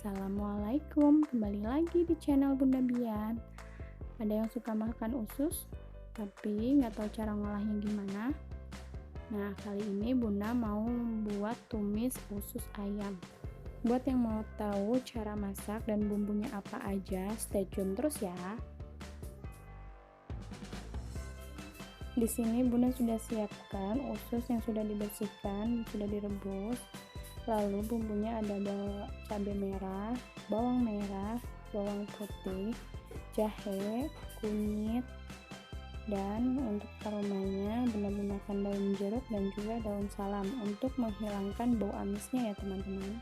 Assalamualaikum, kembali lagi di channel Bunda Bian. Ada yang suka makan usus, tapi nggak tahu cara ngolahnya gimana? Nah, kali ini Bunda mau membuat tumis usus ayam. Buat yang mau tahu cara masak dan bumbunya apa aja, stay tune terus ya. Di sini Bunda sudah siapkan usus yang sudah dibersihkan, sudah direbus. Lalu bumbunya ada cabai merah, bawang merah, bawang putih, jahe, kunyit, dan untuk aromanya Bunda gunakan daun jeruk dan juga daun salam untuk menghilangkan bau amisnya ya teman-teman.